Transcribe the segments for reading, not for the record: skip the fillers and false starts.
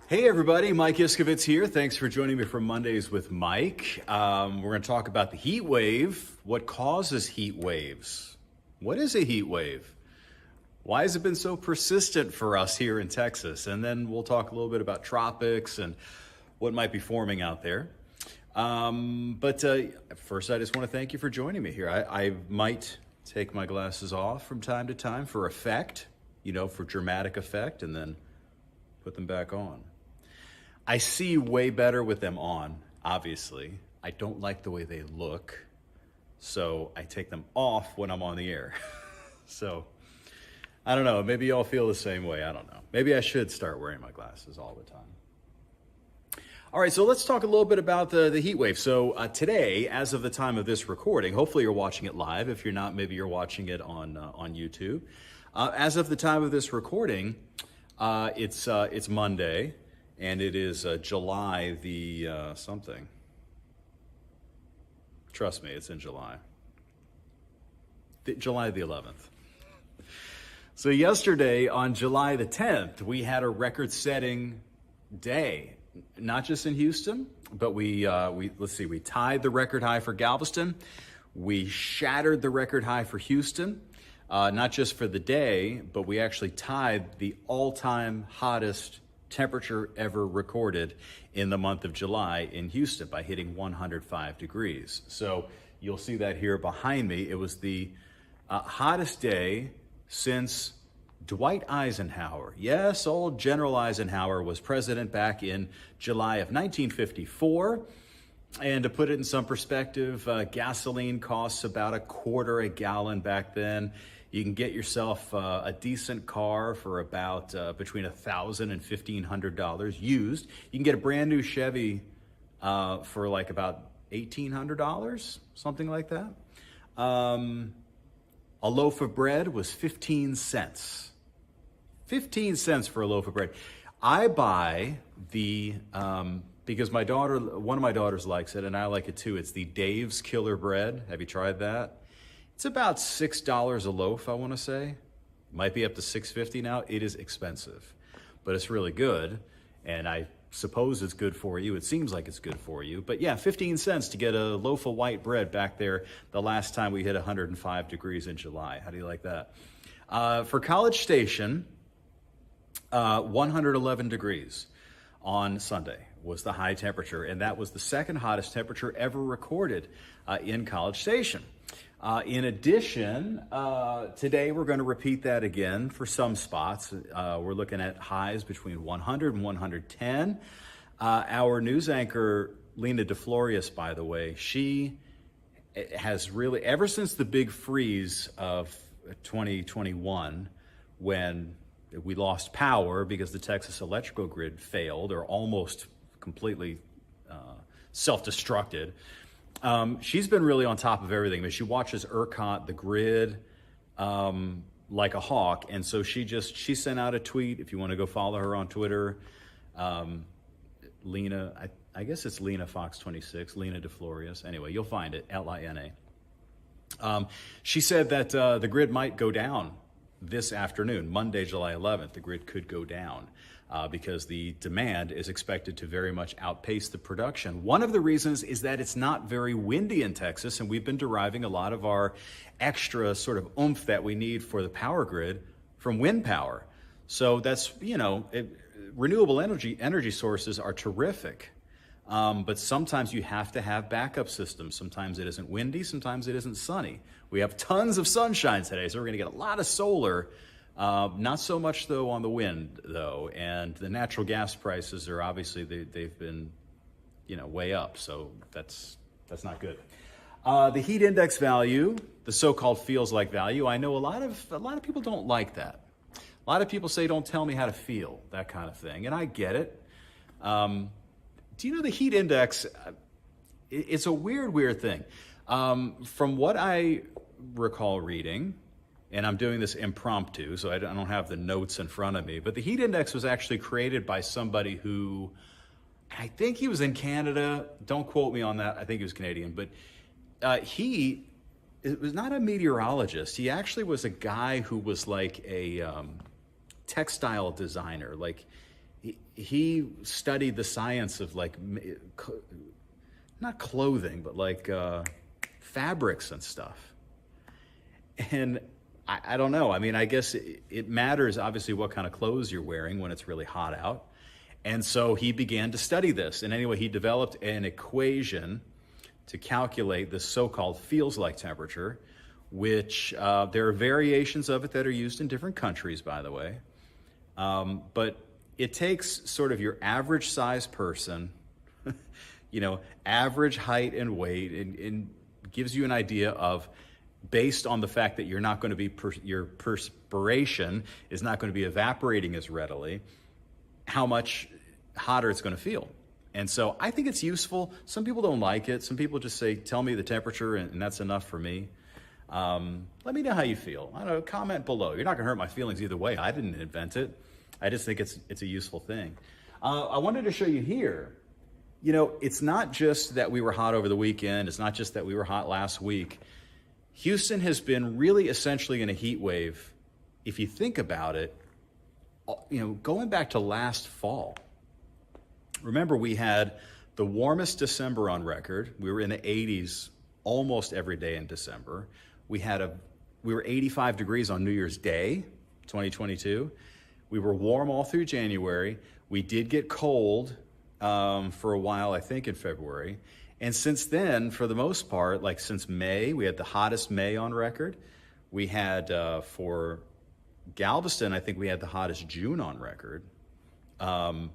Hey everybody, Mike Iscovitz here. Thanks for joining me for Mondays with Mike. We're going to talk about the heat wave. What causes heat waves? What is a heat wave? Why has it been so persistent for us here in Texas? And then we'll talk a little bit about tropics and what might be forming out there. But first, I just want to thank you for joining me here. I might take my glasses off from time to time for effect, for dramatic effect, and then put them back on. I see way better with them on, obviously. I don't like the way they look, so I take them off when I'm on the air. So, I don't know, maybe y'all feel the same way, I don't know. Maybe I should start wearing my glasses all the time. All right, so let's talk a little bit about the heat wave. So today, as of the time of this recording, hopefully you're watching it live. If you're not, maybe you're watching it on YouTube. As of the time of this recording, it's Monday. And it is July the something. Trust me, it's in July. July the 11th. So yesterday on July the 10th, we had a record-setting day. Not just in Houston, but we tied the record high for Galveston. We shattered the record high for Houston. Not just for the day, but we actually tied the all-time hottest temperature ever recorded in the month of July in Houston by hitting 105 degrees. So you'll see that here behind me. It was the hottest day since Dwight Eisenhower. Yes, old General Eisenhower was president back in July of 1954. And to put it in some perspective, gasoline costs about $0.25 a gallon back then. You can get yourself a decent car for about between $1,000 and $1,500 used. You can get a brand new Chevy for like about $1,800, something like that. A loaf of bread was 15 cents. 15 cents for a loaf of bread. I buy the, because one of my daughters likes it and I like it too. It's the Dave's Killer Bread. Have you tried that? It's about $6 a loaf, I want to say. Might be up to $6.50 now. It is expensive, but it's really good. And I suppose it's good for you. It seems like it's good for you. But yeah, 15 cents to get a loaf of white bread back there the last time we hit 105 degrees in July. How do you like that? For College Station, 111 degrees on Sunday was the high temperature. And that was the second hottest temperature ever recorded in College Station. In addition, today we're going to repeat that again for some spots. We're looking at highs between 100 and 110. Our news anchor, Lena DeFlorius, by the way, she has really, ever since the big freeze of 2021, when we lost power because the Texas electrical grid failed or almost completely self-destructed, she's been really on top of everything. I mean, she watches ERCOT, the grid, like a hawk. And so she sent out a tweet. If you want to go follow her on Twitter, Lena, I guess it's Lena Fox 26, Lena DeFlorius. Anyway, you'll find it, Lina. She said that the grid might go down this afternoon, Monday, July 11th. The grid could go down. Because the demand is expected to very much outpace the production. One of the reasons is that it's not very windy in Texas, and we've been deriving a lot of our extra sort of oomph that we need for the power grid from wind power. So that's, renewable energy sources are terrific, but sometimes you have to have backup systems. Sometimes it isn't windy, sometimes it isn't sunny. We have tons of sunshine today, so we're gonna get a lot of solar. Not so much though on the wind though, and the natural gas prices are obviously they've been, way up. So that's not good. The heat index value, the so-called feels like value. I know a lot of people don't like that. A lot of people say, "Don't tell me how to feel," that kind of thing, and I get it. Do you know the heat index? It's a weird thing. From what I recall reading. And I'm doing this impromptu, so I don't have the notes in front of me. But the heat index was actually created by somebody who, I think he was in Canada. Don't quote me on that. I think he was Canadian. But he was not a meteorologist. He actually was a guy who was like a textile designer. Like he studied the science of like, not clothing, but like fabrics and stuff. And I don't know. I mean, I guess it matters, obviously, what kind of clothes you're wearing when it's really hot out. And so he began to study this. And anyway, he developed an equation to calculate this so-called feels-like temperature, which there are variations of it that are used in different countries, by the way. But it takes sort of your average size person, average height and weight, and gives you an idea of, based on the fact that you're not going to be, your perspiration is not going to be evaporating as readily, how much hotter it's going to feel. And so I think it's useful. Some people don't like it. Some people just say, tell me the temperature, and that's enough for me. Let me know how you feel. I don't know, comment below. You're not going to hurt my feelings either way. I didn't invent it. I just think it's a useful thing. I wanted to show you here, it's not just that we were hot over the weekend. It's not just that we were hot last week. Houston has been really essentially in a heat wave, if you think about it, going back to last fall. Remember, we had the warmest December on record. We were in the 80s almost every day in December. We were 85 degrees on New Year's Day, 2022. We were warm all through January. We did get cold for a while, I think, in February. And since then, for the most part, like since May, we had the hottest May on record. We had, for Galveston, I think we had the hottest June on record. And,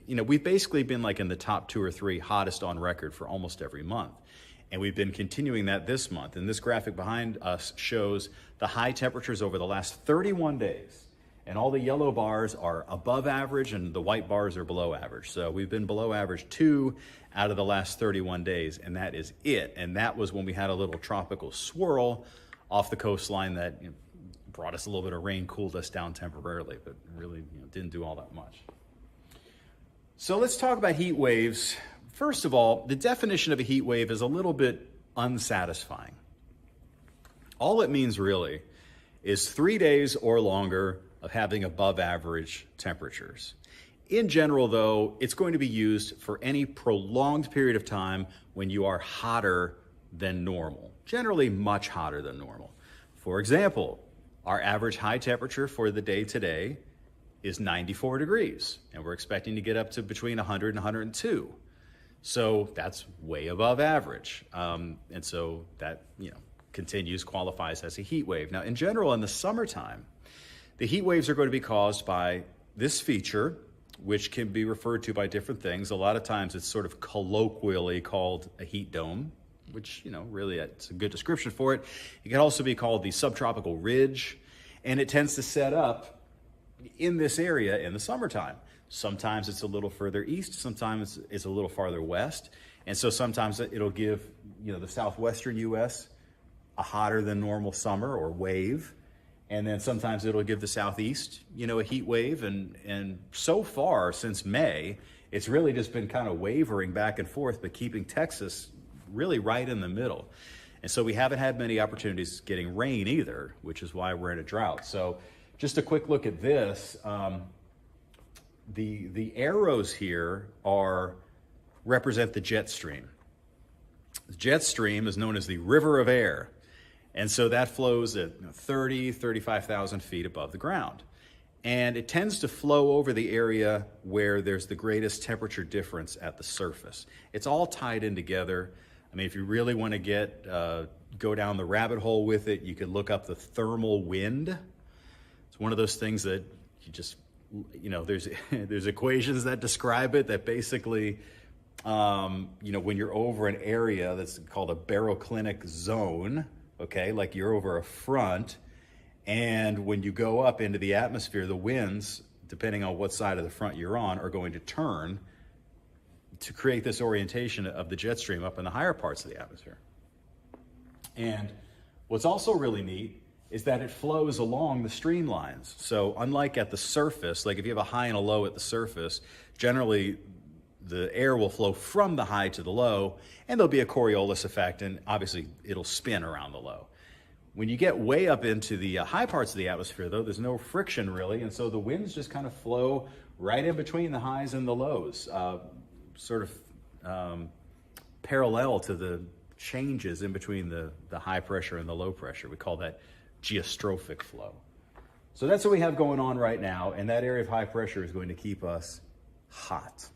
we've basically been like in the top 2 or 3 hottest on record for almost every month. And we've been continuing that this month. And this graphic behind us shows the high temperatures over the last 31 days. And all the yellow bars are above average and the white bars are below average. So we've been below average 2 out of the last 31 days, and that is it. And that was when we had a little tropical swirl off the coastline that brought us a little bit of rain, cooled us down temporarily, but really didn't do all that much. So let's talk about heat waves. First of all, the definition of a heat wave is a little bit unsatisfying. All it means really is 3 days or longer of having above average temperatures. In general, though, it's going to be used for any prolonged period of time when you are hotter than normal, generally much hotter than normal. For example, our average high temperature for the day today is 94 degrees, and we're expecting to get up to between 100 and 102. So that's way above average. And so that, continues, qualifies as a heat wave. Now, in general, in the summertime, the heat waves are going to be caused by this feature, which can be referred to by different things. A lot of times it's sort of colloquially called a heat dome, which, really it's a good description for it. It can also be called the subtropical ridge, and it tends to set up in this area in the summertime. Sometimes it's a little further east, sometimes it's a little farther west, and so sometimes it'll give, the southwestern U.S. a hotter than normal summer or wave. And then sometimes it'll give the southeast, a heat wave. And so far since May, it's really just been kind of wavering back and forth, but keeping Texas really right in the middle. And so we haven't had many opportunities getting rain either, which is why we're in a drought. So just a quick look at this. The arrows here represent the jet stream. The jet stream is known as the river of air. And so that flows at 30, 35,000 feet above the ground. And it tends to flow over the area where there's the greatest temperature difference at the surface. It's all tied in together. I mean, if you really want to go down the rabbit hole with it, you could look up the thermal wind. It's one of those things that you just, there's equations that describe it that basically, when you're over an area that's called a baroclinic zone, okay, like you're over a front, and when you go up into the atmosphere, the winds, depending on what side of the front you're on, are going to turn to create this orientation of the jet stream up in the higher parts of the atmosphere. And what's also really neat is that it flows along the streamlines. So unlike at the surface, like if you have a high and a low at the surface, generally the air will flow from the high to the low, and there'll be a Coriolis effect, and obviously it'll spin around the low. When you get way up into the high parts of the atmosphere, though, there's no friction really, and so the winds just kind of flow right in between the highs and the lows, sort of parallel to the changes in between the high pressure and the low pressure. We call that geostrophic flow. So that's what we have going on right now, and that area of high pressure is going to keep us hot.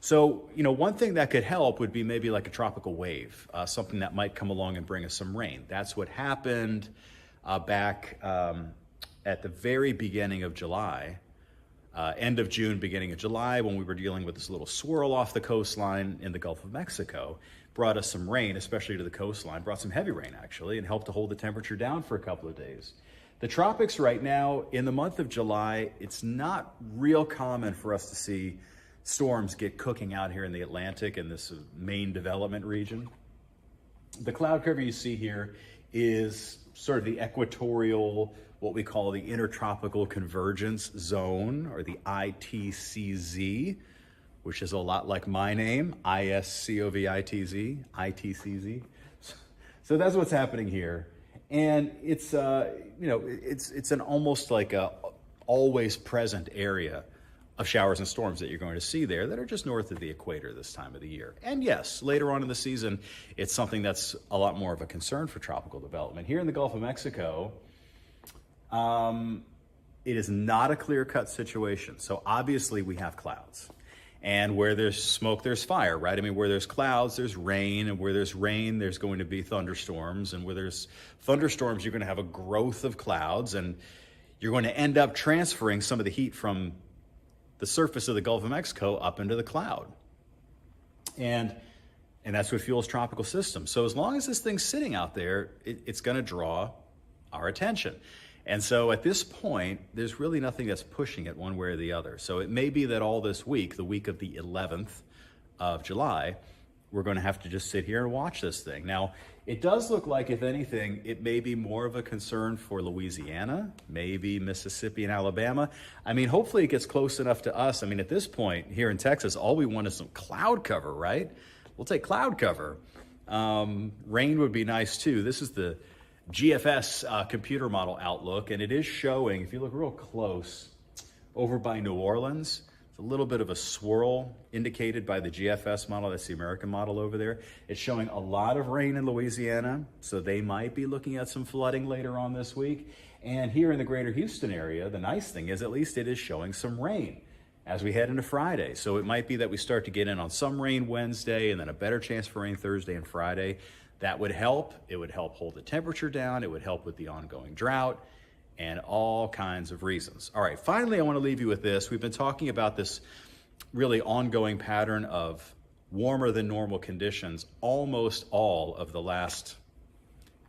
So, one thing that could help would be maybe like a tropical wave, something that might come along and bring us some rain. That's what happened back at the very beginning of July, end of June, beginning of July, when we were dealing with this little swirl off the coastline in the Gulf of Mexico. Brought us some rain, especially to the coastline, brought some heavy rain actually, and helped to hold the temperature down for a couple of days. The tropics right now, in the month of July, it's not real common for us to see storms get cooking out here in the Atlantic in this main development region. The cloud cover you see here is sort of the equatorial, what we call the intertropical convergence zone, or the ITCZ, which is a lot like my name, ISCOVITZ, ITCZ. So that's what's happening here. And it's, it's an almost like a always present area of showers and storms that you're going to see there that are just north of the equator this time of the year. And yes, later on in the season, it's something that's a lot more of a concern for tropical development. Here in the Gulf of Mexico, it is not a clear-cut situation. So obviously we have clouds. And where there's smoke, there's fire, right? I mean, where there's clouds, there's rain. And where there's rain, there's going to be thunderstorms. And where there's thunderstorms, you're going to have a growth of clouds. And you're going to end up transferring some of the heat from the surface of the Gulf of Mexico up into the cloud. And that's what fuels tropical systems. So as long as this thing's sitting out there, it's going to draw our attention. And so at this point, there's really nothing that's pushing it one way or the other. So it may be that all this week, the week of the 11th of July, we're going to have to just sit here and watch this thing. Now, it does look like, if anything, it may be more of a concern for Louisiana, maybe Mississippi and Alabama. I mean, hopefully it gets close enough to us. I mean, at this point here in Texas, all we want is some cloud cover, right? We'll take cloud cover. Rain would be nice too. This is the GFS computer model outlook, and it is showing, if you look real close, over by New Orleans, it's a little bit of a swirl indicated by the GFS model. That's the American model over there. It's showing a lot of rain in Louisiana, so they might be looking at some flooding later on this week. And here in the greater Houston area, the nice thing is at least it is showing some rain as we head into Friday. So it might be that we start to get in on some rain Wednesday and then a better chance for rain Thursday and Friday. That would help. It would help hold the temperature down. It would help with the ongoing drought and all kinds of reasons. All right, finally, I want to leave you with this. We've been talking about this really ongoing pattern of warmer than normal conditions almost all of the last,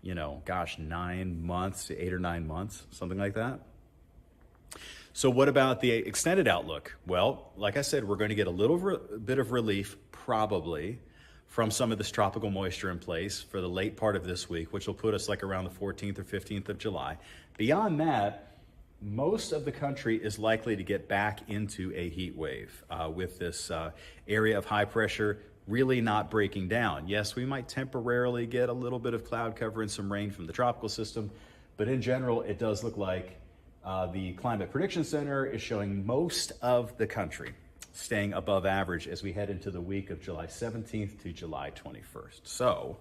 9 months, 8 or 9 months, something like that. So what about the extended outlook? Well, like I said, we're going to get a little bit of relief probably from some of this tropical moisture in place for the late part of this week, which will put us like around the 14th or 15th of July. Beyond that, most of the country is likely to get back into a heat wave with this area of high pressure really not breaking down. Yes, we might temporarily get a little bit of cloud cover and some rain from the tropical system, but in general, it does look like the Climate Prediction Center is showing most of the country staying above average as we head into the week of July 17th to July 21st. So,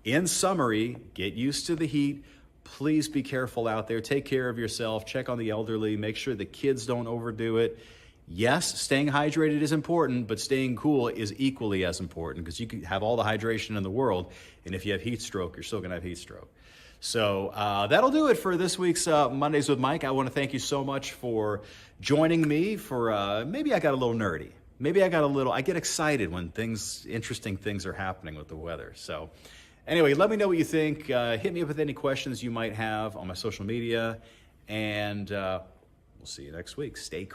in summary, get used to the heat. Please be careful out there. Take care of yourself. Check on the elderly. Make sure the kids don't overdo it. Yes, staying hydrated is important, but staying cool is equally as important because you can have all the hydration in the world, and if you have heat stroke, you're still going to have heat stroke. So that'll do it for this week's Mondays with Mike. I want to thank you so much for joining me for maybe I got a little nerdy. Maybe I get excited when interesting things are happening with the weather. So anyway, let me know what you think. Hit me up with any questions you might have on my social media, and we'll see you next week. Stay cool.